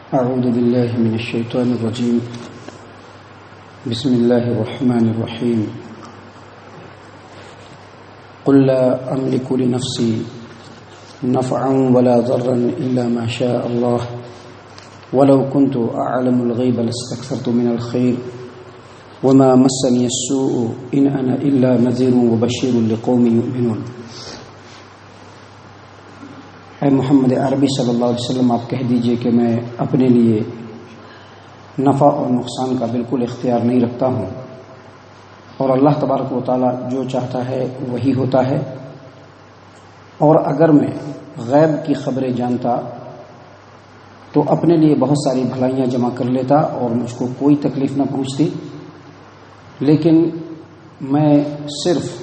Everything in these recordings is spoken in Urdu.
أعوذ بالله من الشيطان الرجيم. بسم الله الرحمن الرحيم. قل لا أملك لنفسي نفعا ولا ضرا إلا ما شاء الله ولو كنت أعلم الغيب لاستكثرت من الخير وما مسني السوء إن أنا إلا نذير وبشير لقوم يؤمنون. اے محمد عربی صلی اللہ علیہ وسلم، آپ کہہ دیجئے کہ میں اپنے لیے نفع اور نقصان کا بالکل اختیار نہیں رکھتا ہوں، اور اللہ تبارک و تعالی جو چاہتا ہے وہی ہوتا ہے، اور اگر میں غیب کی خبریں جانتا تو اپنے لیے بہت ساری بھلائیاں جمع کر لیتا اور مجھ کو کوئی تکلیف نہ پہنچتی، لیکن میں صرف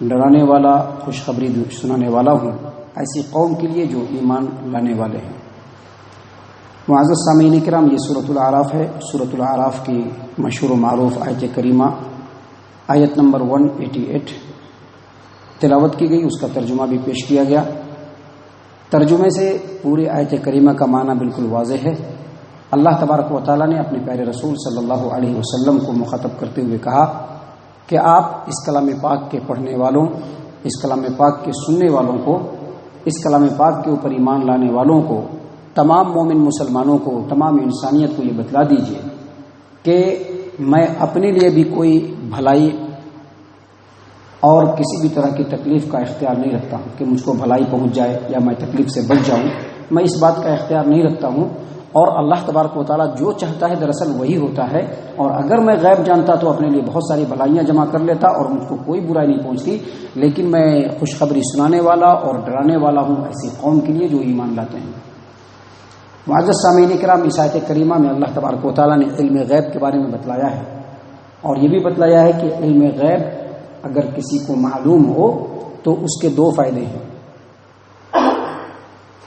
ڈرانے والا، خوشخبری سنانے والا ہوں ایسی قوم کے لیے جو ایمان لانے والے ہیں۔ معزز سامعین کرام، یہ سورۃ الاعراف ہے۔ سورۃ الاعراف کی مشہور و معروف آیت کریمہ آیت نمبر 188 تلاوت کی گئی، اس کا ترجمہ بھی پیش کیا گیا۔ ترجمے سے پوری آیت کریمہ کا معنی بالکل واضح ہے۔ اللہ تبارک و تعالیٰ نے اپنے پیارے رسول صلی اللہ علیہ وسلم کو مخاطب کرتے ہوئے کہا کہ آپ اس کلام پاک کے پڑھنے والوں، اس کلام پاک کے سننے والوں کو، اس کلام پاک کے اوپر ایمان لانے والوں کو، تمام مومن مسلمانوں کو، تمام انسانیت کو یہ بتلا دیجئے کہ میں اپنے لیے بھی کوئی بھلائی اور کسی بھی طرح کی تکلیف کا اختیار نہیں رکھتا ہوں کہ مجھ کو بھلائی پہنچ جائے یا میں تکلیف سے بچ جاؤں، میں اس بات کا اختیار نہیں رکھتا ہوں، اور اللہ تبارک و تعالیٰ جو چاہتا ہے دراصل وہی ہوتا ہے، اور اگر میں غیب جانتا تو اپنے لیے بہت ساری بھلائیاں جمع کر لیتا اور مجھ کو کوئی برائی نہیں پہنچتی، لیکن میں خوشخبری سنانے والا اور ڈرانے والا ہوں ایسی قوم کے لیے جو ایمان لاتے ہیں۔ معزز سامعین کرام، اس آیت کریمہ میں اللہ تبارک و تعالیٰ نے علم غیب کے بارے میں بتلایا ہے، اور یہ بھی بتلایا ہے کہ علم غیب اگر کسی کو معلوم ہو تو اس کے دو فائدے ہیں۔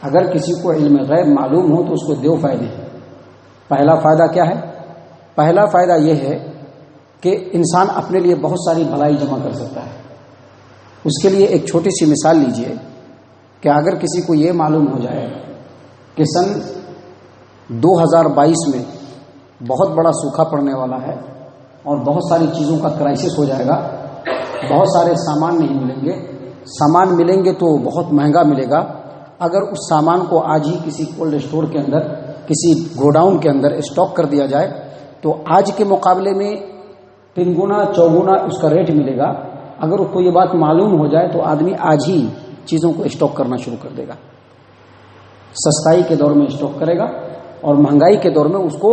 اگر کسی کو علم غیب معلوم ہو تو اس کو دو فائدے ہیں۔ پہلا فائدہ کیا ہے؟ پہلا فائدہ یہ ہے کہ انسان اپنے لیے بہت ساری بھلائی جمع کر سکتا ہے۔ اس کے لیے ایک چھوٹی سی مثال لیجئے کہ اگر کسی کو یہ معلوم ہو جائے کہ سن 2022 میں بہت بڑا سوکھا پڑنے والا ہے اور بہت ساری چیزوں کا کرائسس ہو جائے گا، بہت سارے سامان نہیں ملیں گے، سامان ملیں گے تو بہت مہنگا ملے گا، اگر اس سامان کو آج ہی کسی کولڈ اسٹور کے اندر، کسی گوڈاؤن کے اندر اسٹاک کر دیا جائے تو آج کے مقابلے میں 3 گنا 4 گنا اس کا ریٹ ملے گا۔ اگر اس کو یہ بات معلوم ہو جائے تو آدمی آج ہی چیزوں کو اسٹاک کرنا شروع کر دے گا، سستائی کے دور میں اسٹاک کرے گا، اور مہنگائی کے دور میں اس کو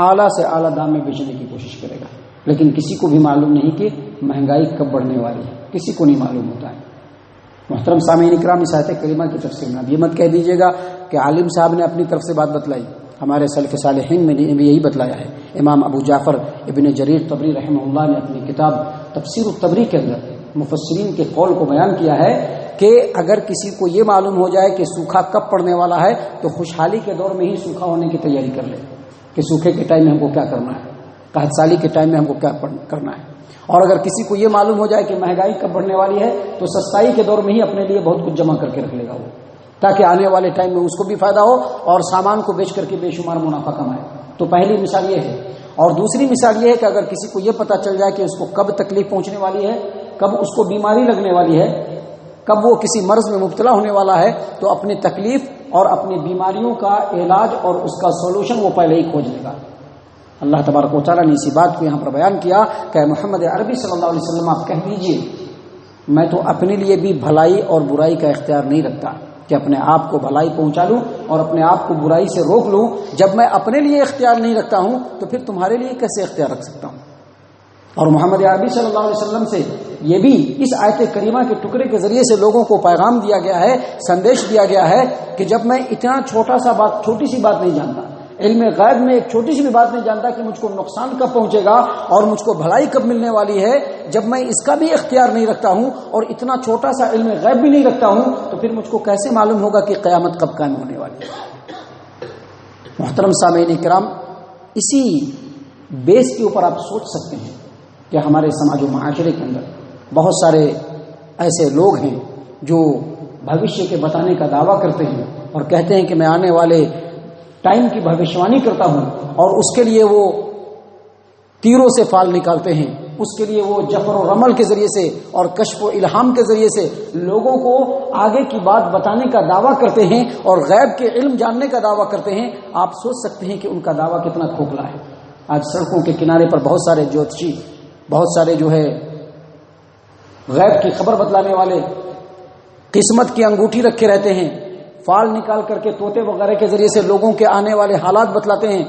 اعلیٰ سے اعلیٰ دام میں بیچنے کی کوشش کرے گا۔ لیکن کسی کو بھی معلوم نہیں کہ مہنگائی کب بڑھنے والی ہے، کسی کو نہیں معلوم ہوتا ہے۔ محترم سامعین کرام، اس آیت کریمہ کی تفسیر میں اب یہ مت کہہ دیجیے گا کہ عالم صاحب نے اپنی طرف سے بات بتلائی، ہمارے سلف صالحین میں نے بھی یہی بتلایا ہے۔ امام ابو جعفر ابن جریر طبری رحمہ اللہ نے اپنی کتاب تفسیر الطبری کے اندر مفسرین کے قول کو بیان کیا ہے کہ اگر کسی کو یہ معلوم ہو جائے کہ سوکھا کب پڑنے والا ہے تو خوشحالی کے دور میں ہی سوکھا ہونے کی تیاری کر لے کہ سوکھے کے ٹائم میں ہم کو کیا کرنا ہے، قحط سالی کے ٹائم میں ہم کو کیا کرنا ہے۔ اور اگر کسی کو یہ معلوم ہو جائے کہ مہنگائی کب بڑھنے والی ہے تو سستائی کے دور میں ہی اپنے لیے بہت کچھ جمع کر کے رکھ لے گا وہ، تاکہ آنے والے ٹائم میں اس کو بھی فائدہ ہو اور سامان کو بیچ کر کے بے شمار منافع کمائے۔ تو پہلی مثال یہ ہے، اور دوسری مثال یہ ہے کہ اگر کسی کو یہ پتہ چل جائے کہ اس کو کب تکلیف پہنچنے والی ہے، کب اس کو بیماری لگنے والی ہے، کب وہ کسی مرض میں مبتلا ہونے والا ہے، تو اپنی تکلیف اور اپنی بیماریوں کا علاج اور اس کا سولوشن وہ پہلے ہی کھوج لے گا۔ اللہ تبارک و تعالیٰ نے اسی بات کو یہاں پر بیان کیا کہ محمد عربی صلی اللہ علیہ وسلم آپ کہہ دیجئے میں تو اپنے لیے بھی بھلائی اور برائی کا اختیار نہیں رکھتا کہ اپنے آپ کو بھلائی پہنچا لوں اور اپنے آپ کو برائی سے روک لوں۔ جب میں اپنے لیے اختیار نہیں رکھتا ہوں تو پھر تمہارے لیے کیسے اختیار رکھ سکتا ہوں؟ اور محمد عربی صلی اللہ علیہ وسلم سے یہ بھی اس آیت کریمہ کے ٹکڑے کے ذریعے سے لوگوں کو پیغام دیا گیا ہے، سندیش دیا گیا ہے کہ جب میں اتنا چھوٹی سی بات نہیں جانتا، علم غیب میں ایک چھوٹی سی بھی بات نہیں جانتا کہ مجھ کو نقصان کب پہنچے گا اور مجھ کو بھلائی کب ملنے والی ہے، جب میں اس کا بھی اختیار نہیں رکھتا ہوں اور اتنا چھوٹا سا علم غیب بھی نہیں رکھتا ہوں تو پھر مجھ کو کیسے معلوم ہوگا کہ قیامت کب قائم ہونے والی ہے؟ محترم سامعین کرام، اسی بیس کے اوپر آپ سوچ سکتے ہیں کہ ہمارے سماج و معاشرے کے اندر بہت سارے ایسے لوگ ہیں جو بھوشیہ کے بتانے کا دعویٰ کرتے ہیں اور کہتے ہیں کہ میں آنے والے ٹائم کی بھوشوانی کرتا ہوں، اور اس کے لیے وہ تیروں سے فال نکالتے ہیں، اس کے لیے وہ جفر و رمل کے ذریعے سے اور کشف و الہام کے ذریعے سے لوگوں کو آگے کی بات بتانے کا دعویٰ کرتے ہیں اور غیب کے علم جاننے کا دعویٰ کرتے ہیں۔ آپ سوچ سکتے ہیں کہ ان کا دعویٰ کتنا کھوکھلا ہے۔ آج سڑکوں کے کنارے پر بہت سارے جوتشی، بہت سارے جو ہے غیب کی خبر بتلانے والے قسمت کی انگوٹھی رکھے رہتے ہیں، فال نکال کر کے طوطے وغیرہ کے ذریعے سے لوگوں کے آنے والے حالات بتلاتے ہیں۔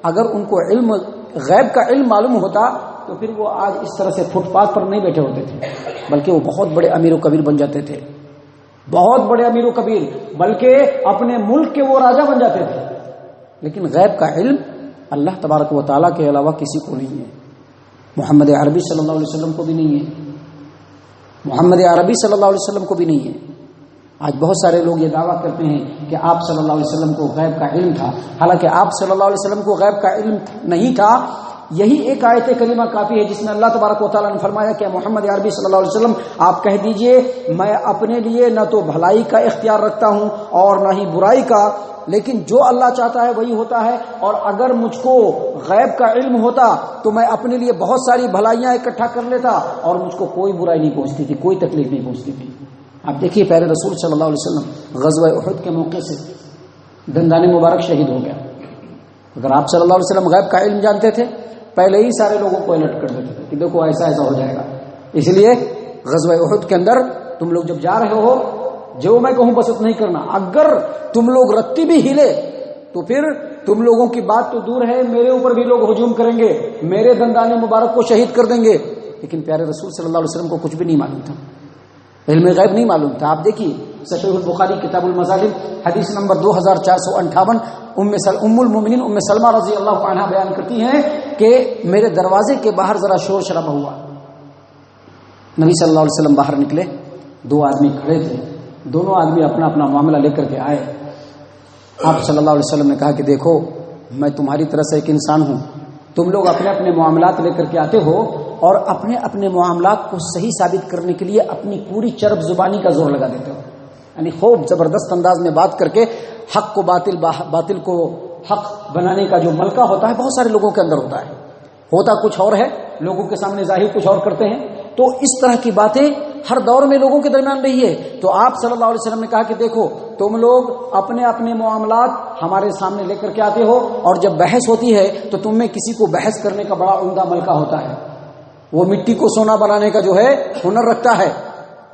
اگر ان کو علم غیب کا علم معلوم ہوتا تو پھر وہ آج اس طرح سے فٹ پاتھ پر نہیں بیٹھے ہوتے تھے، بلکہ وہ بہت بڑے امیر و کبیر بن جاتے تھے، بہت بڑے امیر و کبیر، بلکہ اپنے ملک کے وہ راجا بن جاتے تھے۔ لیکن غیب کا علم اللہ تبارک و تعالیٰ کے علاوہ کسی کو نہیں ہے، محمد عربی صلی اللہ علیہ وسلم کو بھی نہیں ہے، محمد عربی صلی اللہ علیہ وسلم کو بھی نہیں ہے۔ آج بہت سارے لوگ یہ دعویٰ کرتے ہیں کہ آپ صلی اللہ علیہ وسلم کو غیب کا علم تھا، حالانکہ آپ صلی اللہ علیہ وسلم کو غیب کا علم نہیں تھا۔ یہی ایک آیت کریمہ کافی ہے جس میں اللہ تبارک و تعالیٰ نے فرمایا کہ محمد عربی صلی اللہ علیہ وسلم آپ کہہ دیجئے میں اپنے لیے نہ تو بھلائی کا اختیار رکھتا ہوں اور نہ ہی برائی کا، لیکن جو اللہ چاہتا ہے وہی ہوتا ہے، اور اگر مجھ کو غیب کا علم ہوتا تو میں اپنے لیے بہت ساری بھلائیاں اکٹھا کر لیتا اور مجھ کو کوئی برائی نہیں پہنچتی تھی، کوئی تکلیف نہیں پہنچتی تھی۔ آپ دیکھیے پیارے رسول صلی اللہ علیہ وسلم غزوہ احد کے موقع سے دندان مبارک شہید ہو گیا۔ اگر آپ صلی اللہ علیہ وسلم غیب کا علم جانتے تھے پہلے ہی سارے لوگوں کو الرٹ کر دیتے تھے کہ دیکھو ایسا ایسا ہو جائے گا۔ اس لیے غزوہ احد کے اندر تم لوگ جب جا رہے ہو جو میں کہوں بس اتنا ہی کرنا، اگر تم لوگ رتی بھی ہلے تو پھر تم لوگوں کی بات تو دور ہے، میرے اوپر بھی لوگ ہجوم کریں گے، میرے دندان مبارک کو شہید کر دیں گے۔ لیکن پیارے رسول صلی اللہ علیہ وسلم کو کچھ بھی نہیں معلوم تھا، علم غیب نہیں معلوم تھا۔ آپ دیکھیے صحیح البخاری کتاب المظالم حدیث نمبر 2458 ام المومنین ام سلمہ رضی اللہ عنہا بیان کرتی ہیں کہ میرے دروازے کے باہر ذرا شور شرابہ ہوا، نبی صلی اللہ علیہ وسلم باہر نکلے، دو آدمی کھڑے تھے، دونوں آدمی اپنا اپنا معاملہ لے کر کے آئے۔ آپ صلی اللہ علیہ وسلم نے کہا کہ دیکھو میں تمہاری طرح سے ایک انسان ہوں، تم لوگ اپنے اپنے معاملات لے کر کے آتے ہو اور اپنے اپنے معاملات کو صحیح ثابت کرنے کے لیے اپنی پوری چرب زبانی کا زور لگا دیتے ہو، یعنی خوب زبردست انداز میں بات کر کے حق کو باطل کو حق بنانے کا جو ملکہ ہوتا ہے بہت سارے لوگوں کے اندر ہوتا کچھ اور ہے، لوگوں کے سامنے ظاہر کچھ اور کرتے ہیں۔ تو اس طرح کی باتیں ہر دور میں لوگوں کے درمیان رہی ہے۔ تو آپ صلی اللہ علیہ وسلم نے کہا کہ دیکھو تم لوگ اپنے اپنے معاملات ہمارے سامنے لے کر کے آتے ہو، اور جب بحث ہوتی ہے تو تم میں کسی کو بحث کرنے کا بڑا عمدہ ملکہ ہوتا ہے، وہ مٹی کو سونا بنانے کا جو ہے ہنر رکھتا ہے،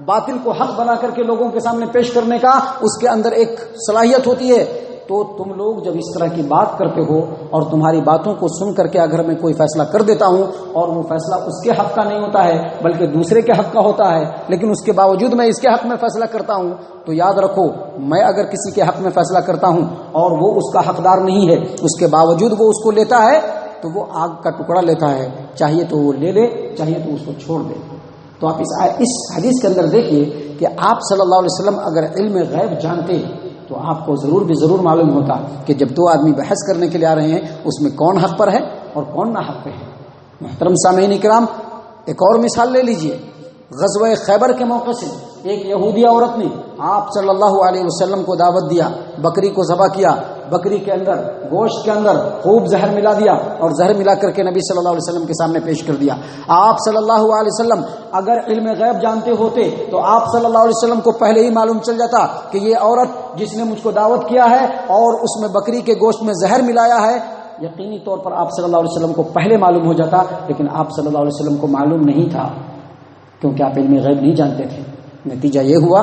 باطل کو حق بنا کر کے لوگوں کے سامنے پیش کرنے کا اس کے اندر ایک صلاحیت ہوتی ہے۔ تو تم لوگ جب اس طرح کی بات کرتے ہو اور تمہاری باتوں کو سن کر کے اگر میں کوئی فیصلہ کر دیتا ہوں اور وہ فیصلہ اس کے حق کا نہیں ہوتا ہے بلکہ دوسرے کے حق کا ہوتا ہے، لیکن اس کے باوجود میں اس کے حق میں فیصلہ کرتا ہوں، تو یاد رکھو میں اگر کسی کے حق میں فیصلہ کرتا ہوں اور وہ اس کا حقدار نہیں ہے، اس کے باوجود وہ اس کو لیتا ہے تو وہ آگ کا ٹکڑا لیتا ہے، چاہیے تو وہ لے لے، چاہیے تو اس کو چھوڑ دے۔ تو آپ اس حدیث کے اندر دیکھیے کہ آپ صلی اللہ علیہ وسلم اگر علم غیب جانتے تو آپ کو ضرور معلوم ہوتا کہ جب دو آدمی بحث کرنے کے لیے آ رہے ہیں اس میں کون حق پر ہے اور کون نہ حق پہ ہے۔ محترم سامعین اکرام، ایک اور مثال لے لیجئے، غزوہ خیبر کے موقع سے ایک یہودیہ عورت نے آپ صلی اللہ علیہ وسلم کو دعوت دیا، بکری کو ذبح کیا، بکری کے اندر گوشت کے اندر خوب زہر ملا دیا اور زہر ملا کر کے نبی صلی اللہ علیہ وسلم کے سامنے پیش کر دیا۔ آپ صلی اللہ علیہ وسلم اگر علم غیب جانتے ہوتے تو آپ صلی اللہ علیہ وسلم کو پہلے ہی معلوم چل جاتا کہ یہ عورت جس نے مجھ کو دعوت کیا ہے اور اس میں بکری کے گوشت میں زہر ملایا ہے، یقینی طور پر آپ صلی اللہ علیہ وسلم کو پہلے معلوم ہو جاتا، لیکن آپ صلی اللہ علیہ وسلم کو معلوم نہیں تھا کیونکہ آپ علم غیب نہیں جانتے تھے۔ نتیجہ یہ ہوا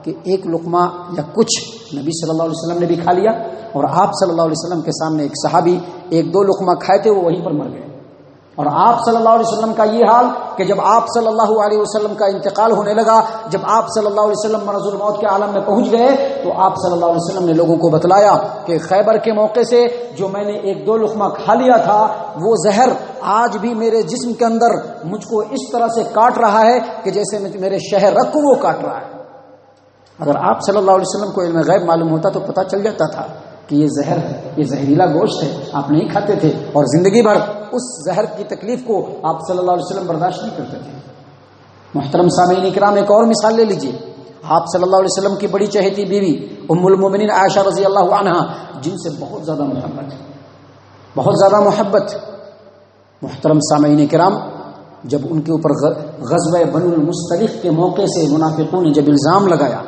کہ ایک لقمہ یا کچھ نبی صلی اللہ علیہ وسلم نے بھی کھا لیا، اور آپ صلی اللہ علیہ وسلم کے سامنے ایک صحابی ایک دو لقمہ کھائے تھے وہ وہیں پر مر گئے، اور آپ صلی اللہ علیہ وسلم کا یہ حال کہ جب آپ صلی اللہ علیہ وسلم کا انتقال ہونے لگا، جب آپ صلی اللہ علیہ وسلم مرض الموت کے عالم میں پہنچ گئے تو آپ صلی اللہ علیہ وسلم نے لوگوں کو بتلایا کہ خیبر کے موقع سے جو میں نے ایک دو لقمہ کھا لیا تھا وہ زہر آج بھی میرے جسم کے اندر مجھ کو اس طرح سے کاٹ رہا ہے کہ جیسے میرے شہر رگ کو وہ کاٹ رہا ہے۔ اگر آپ صلی اللہ علیہ وسلم کو علم غیب معلوم ہوتا تو پتہ چل جاتا تھا کہ یہ زہر ہے، یہ زہریلا گوشت ہے، آپ نہیں کھاتے تھے، اور زندگی بھر اس زہر کی تکلیف کو آپ صلی اللہ علیہ وسلم برداشت نہیں کرتے تھے۔ محترم سامعین اکرام، ایک اور مثال لے لیجئے، آپ صلی اللہ علیہ وسلم کی بڑی چہیتی بیوی ام المومنین عائشہ رضی اللہ عنہا، جن سے بہت زیادہ محبت، بہت زیادہ محبت۔ محترم سامعین کرام، جب ان کے اوپر غزوہ بنو المصطلق کے موقع سے منافقوں نے جب الزام لگایا،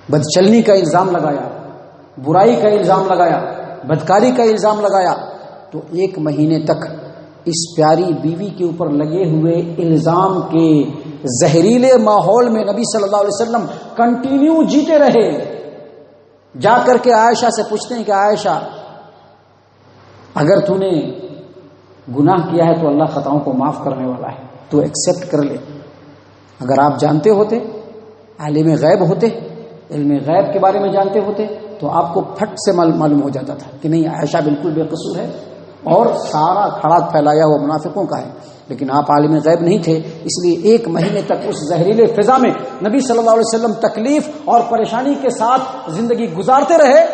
بدچلنی کا الزام لگایا، برائی کا الزام لگایا، بدکاری کا الزام لگایا، تو 1 مہینے تک اس پیاری بیوی کے اوپر لگے ہوئے الزام کے زہریلے ماحول میں نبی صلی اللہ علیہ وسلم کنٹینیو جیتے رہے۔ جا کر کے عائشہ سے پوچھتے ہیں کہ عائشہ، اگر تو نے گناہ کیا ہے تو اللہ خطاؤں کو معاف کرنے والا ہے، تو ایکسیپٹ کر لے۔ اگر آپ جانتے ہوتے، عالم غیب ہوتے، علم غیب کے بارے میں جانتے ہوتے، تو آپ کو پھٹ سے معلوم ہو جاتا تھا کہ نہیں، عائشہ بالکل بے قصور ہے اور سارا کھڑا پھیلایا ہوا منافقوں کا ہے۔ لیکن آپ عالم غیب نہیں تھے، اس لیے 1 مہینے تک اس زہریلے فضا میں نبی صلی اللہ علیہ وسلم تکلیف اور پریشانی کے ساتھ زندگی گزارتے رہے،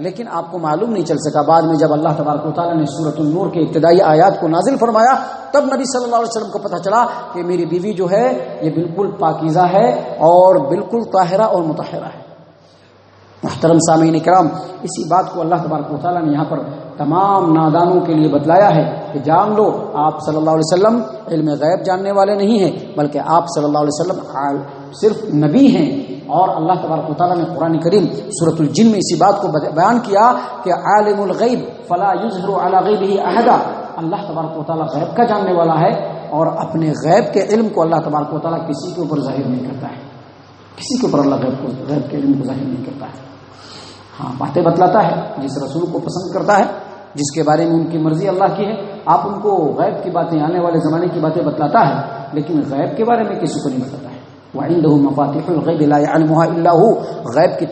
لیکن آپ کو معلوم نہیں چل سکا۔ بعد میں جب اللہ تبارک و تعالیٰ نے سورۃ النور کے ابتدائی آیات کو نازل فرمایا، تب نبی صلی اللہ علیہ وسلم کو پتہ چلا کہ میری بیوی جو ہے یہ بالکل پاکیزہ ہے اور بالکل طاہرہ اور مطہرہ ہے۔ محترم سامعین کرام، اسی بات کو اللہ تبارک و تعالیٰ نے یہاں پر تمام نادانوں کے لیے بتلایا ہے کہ جان لو، آپ صلی اللہ علیہ وسلم علم غیب جاننے والے نہیں ہیں، بلکہ آپ صلی اللہ علیہ وسلم صرف نبی ہیں۔ اور اللہ تبارک و تعالیٰ نے قرآن کریم سورۃ الجن میں اسی بات کو بیان کیا کہ عالم الغیب فلا یظہر علی غیبہ احدا، اللہ تبارک و تعالیٰ غیب کا جاننے والا ہے اور اپنے غیب کے علم کو اللہ تبارک و تعالیٰ کسی کے اوپر ظاہر نہیں کرتا ہے، کسی کے اوپر اللہ غیب کے علم کو ظاہر نہیں کرتا ہے۔ ہاں، باتیں بتلاتا ہے جس رسول کو پسند کرتا ہے، جس کے بارے میں ان کی مرضی اللہ کی ہے، آپ ان کو غیب کی باتیں، آنے والے زمانے کی باتیں بتلاتا ہے، لیکن غیب کے بارے میں کسی کو نہیں بتاتا ہے۔ وَعِندَهُ مَفَاتِحُ الْغَيْبِ لَا يَعْلَمُهَا إِلَّا هُوَ، غیب کی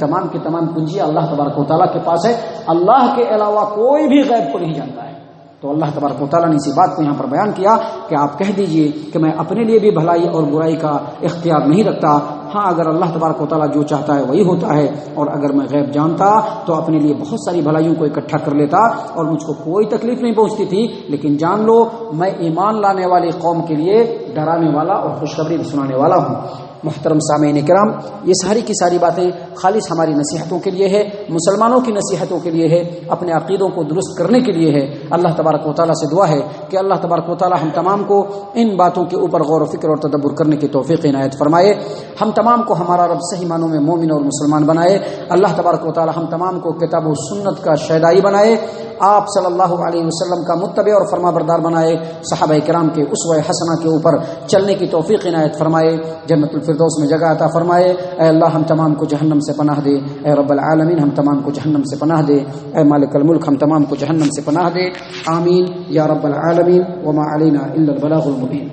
تمام کنجیاں اللہ تبارک و تعالیٰ کے پاس ہے، اللہ کے علاوہ کوئی بھی غیب کو نہیں جانتا ہے۔ تو اللہ تبارک و تعالیٰ نے اسی بات کو یہاں پر بیان کیا کہ آپ کہہ دیجئے کہ میں اپنے لیے بھی بھلائی اور برائی کا اختیار نہیں رکھتا، ہاں اگر اللہ تبارک و تعالیٰ جو چاہتا ہے وہی ہوتا ہے، اور اگر میں غیب جانتا تو اپنے لیے بہت ساری بھلائیوں کو اکٹھا کر لیتا اور مجھ کو کوئی تکلیف نہیں پہنچتی تھی، لیکن جان لو میں ایمان لانے والی قوم کے لیے ڈرانے والا اور خوشخبری بھی سنانے والا ہوں۔ محترم سامعین کرام، یہ ساری کی ساری باتیں خالص ہماری نصیحتوں کے لیے ہے، مسلمانوں کی نصیحتوں کے لیے ہے، اپنے عقیدوں کو درست کرنے کے لیے ہے۔ اللہ تبارک و تعالیٰ سے دعا ہے کہ اللہ تبارک و تعالیٰ ہم تمام کو ان باتوں کے اوپر غور و فکر اور تدبر کرنے کی توفیق عنایت فرمائے، ہم تمام کو ہمارا رب صحیح معنوں میں مومن اور مسلمان بنائے۔ اللہ تبارک و تعالیٰ ہم تمام کو کتاب و سنت کا شہدائی بنائے، آپ صلی اللہ علیہ وسلم کا متبع اور فرما بردار بنائے، صحابہ کرام کے اسوہ حسنہ کے اوپر چلنے کی توفیق عنایت فرمائے، جنت الفردوس میں جگہ عطا فرمائے۔ اے اللہ ہم تمام کو جہنم سے پناہ دے، اے رب العالمین ہم تمام کو جہنم سے پناہ دے، اے مالک الملک ہم تمام کو جہنم سے پناہ دے، آمین یا رب العالمین، وما علینا الا البلاغ المبین۔